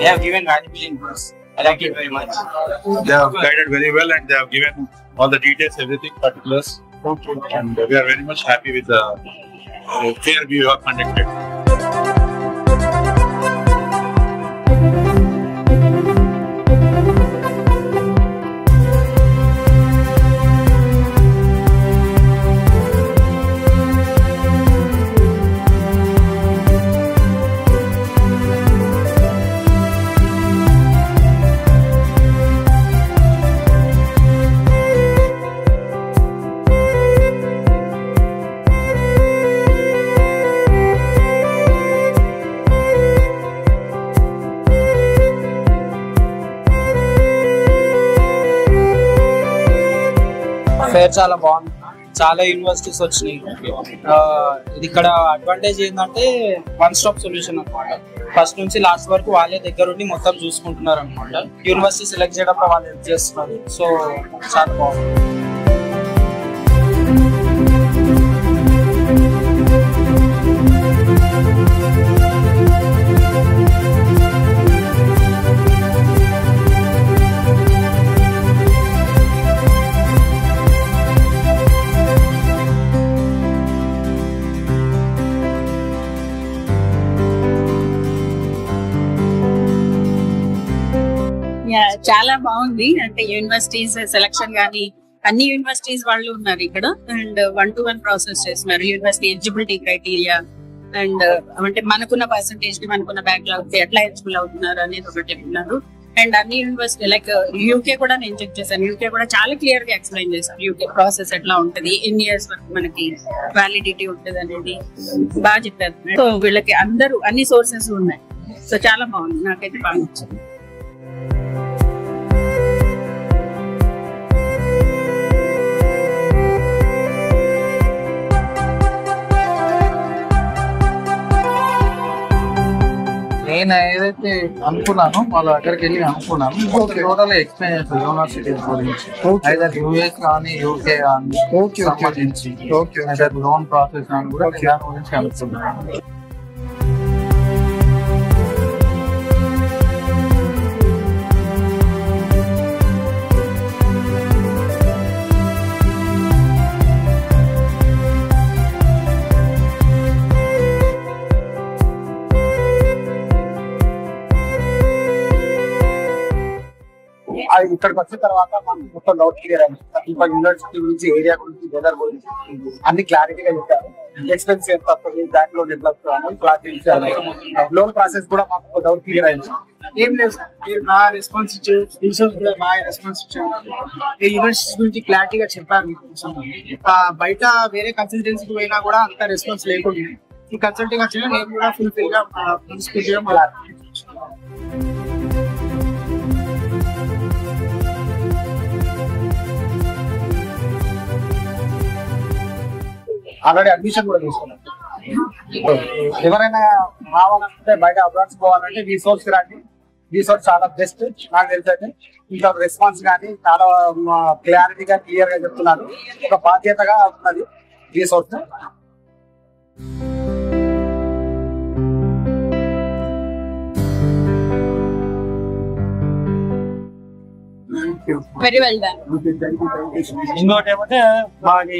They have given valuable inputs. I like it very much. They have guided very well and they have given all the details, everything, particulars. Okay. And we are very much happy with the fair view you have conducted. Fair చాలా బాగుంది, చాలా universities వచ్చినాయి. ఇది ఇక్కడ advantage ఏంటంటే one stop solution అనమాట. First నుంచి last వరకు వాళ్ళే దగ్గరుండి మొత్తం చూసుకుంటున్నారు అనమాట. యూనివర్సిటీ సెలెక్ట్ చేయడంలో వాళ్ళు హెల్ప్ చేస్తున్నారు. సో చాలా బాగుంది. చాలా బాగుంది. అంటే యూనివర్సిటీస్ సెలక్షన్ గానీ అన్ని యూనివర్సిటీస్ వాళ్ళు ఉన్నారు ఇక్కడ. అండ్ 1-to-1 ప్రాసెస్ చేస్తున్నారు. యూనివర్సిటీ ఎలిజిబిలిటీ క్రైటీరియా అండ్ అంటే మనకున్న పర్సంటేజ్ కి మనకున్న బ్యాక్లాగ్ ఎట్లా ఎలిజిబుల్ అవుతున్నారు అనేది ఒకటి ఉన్నారు. అండ్ అన్ని యూనివర్సిటీ లైక్ యూకే కూడా నేను చెక్ చేశాను. యూకే కూడా చాలా క్లియర్ గా ఎక్స్ప్లెయిన్ చేశారు. యూకే ప్రాసెస్ ఎట్లా ఉంటది, ఎన్ని ఇయర్స్ వరకు మనకి వ్యాలిడిటీ ఉంటది అనేది బాగా చెప్పారు. సో వీళ్ళకి అందరూ అన్ని సోర్సెస్ ఉన్నాయి. సో చాలా బాగుంది, నాకైతే బాగా నచ్చింది. నేను ఏదైతే అనుకున్నానో వాళ్ళ దగ్గరికి వెళ్ళి అనుకున్నాను, టోటల్ ఎక్స్ప్లెయిన్ చేస్తాను యూనివర్సిటీస్ గురించి. అయితే యూఎస్ కానీ యూకే కానీ సంబంధించి లోన్ ప్రాసెస్ కానీ కూడా దాని గురించి అనుకున్నాను. ఇక్కడికి వచ్చిన తర్వాత మనకు మొత్తం డౌట్ క్లియర్ అయింది. యూనివర్సిటీ గురించి, ఏరియా గురించి, వెదర్ గురించి అన్ని క్లారిటీగా చెప్పారు. ఎక్స్పెన్స్ ఎంత వస్తుంది, బ్యాంక్ లోన్ ఎట్లా వస్తుంది, క్లారిటీ లోన్ ప్రాసెస్ కూడా మాకు డౌట్ క్లియర్ అయింది. ఏం లేదు సార్, మీరు బాగా రెస్పాన్స్ ఇచ్చారు, టీచర్స్ కూడా బాగా రెస్పాన్స్ ఇచ్చారు. ఈ యూనివర్సిటీస్ గురించి క్లారిటీగా చెప్పారు మీకు. బయట వేరే కన్సల్టెన్సీకి పోయినా కూడా అంత రెస్పాన్స్ లేకుండా ఈ కన్సల్టింగ్ వచ్చినా నేను కూడా ఫుల్ఫిల్ గా ఆల్రెడీ అడ్మిషన్ కూడా తీసుకున్నాం. ఎవరైనా రావాలంటే బయట అబ్రాడ్స్ పోవాలంటే రీసోర్స్ రండి. రీసోర్స్ చాలా బెస్ట్ నాకు తెలిసి. అయితే ఇంకా రెస్పాన్స్ కానీ చాలా క్లారిటీగా క్లియర్ గా చెప్తున్నారు. ఒక బాధ్యతగా ఉన్నది రీసోర్స్. Very well done. ఇంకోటి ఏమంటే మాది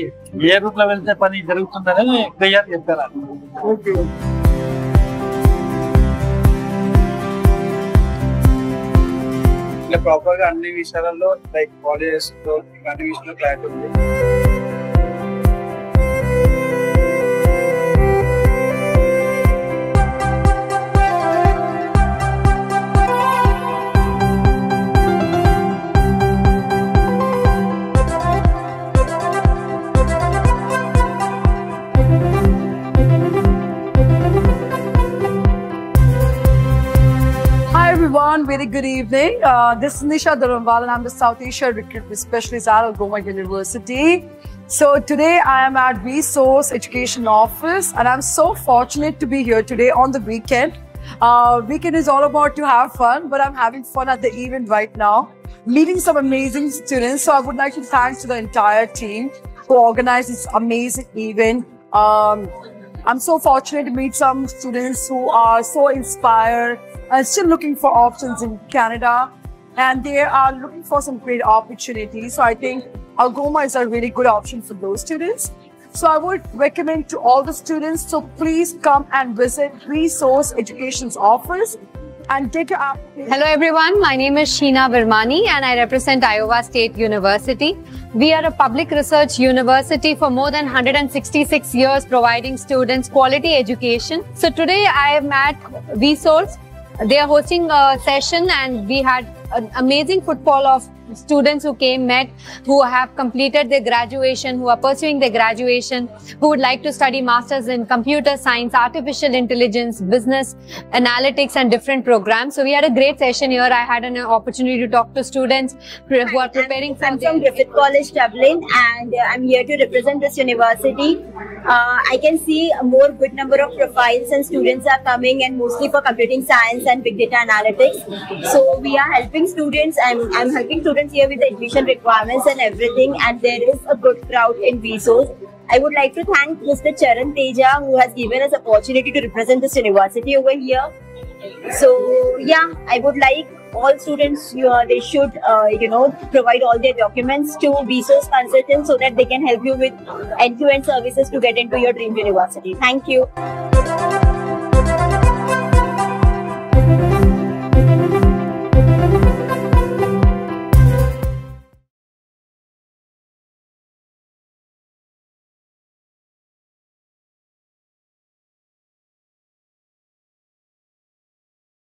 ఏ రూట్ లో వెళ్తే పని జరుగుతుందని క్లియర్ చెప్తారు. ఇట్లా ప్రాపర్ గా అన్ని విషయాలలో లైక్ కాలేజెస్ అన్ని విషయంలో క్లారిటీ ఉంది. Very good evening. This is Nisha Dharamwal and I'm the South Asia Recruitment Specialist at Algoma University. So today I am at Resource Education Office and I'm so fortunate to be here today on the weekend. Weekend is all about to have fun, but I'm having fun at the event right now, meeting some amazing students. So I would like to thank to the entire team who organized this amazing event. I'm so fortunate to meet some students who are so inspired still looking for options in Canada, and they are looking for some great opportunities. So I think Algoma is a really good option for those students. So I would recommend to all the students, so please come and visit Resource Education's office and get your application. Hello everyone, my name is Sheena Virmani and I represent Iowa State University. We are a public research university for more than 166 years providing students quality education. So today I am at Resource. They are hosting a session and we had an amazing footfall of students who came, met, who have completed their graduation, who are pursuing their graduation, who would like to study masters in computer science, artificial intelligence, business, analytics and different programs. So we had a great session here. I had an opportunity to talk to students who are preparing for I'm from Griffith College, Dublin, and I'm here to represent this university. I can see a more good number of profiles and students are coming, and mostly for computing science and big data analytics. So we are helping students. I'm helping students here with the admission requirements and everything, and there is a good crowd in Resource. I would like to thank Mr. Charan Teja, who has given us opportunity to represent this university over here. So yeah, I would like all students, they should provide all their documents to Resource consultants so that they can help you with end-to-end services to get into your dream university. Thank you.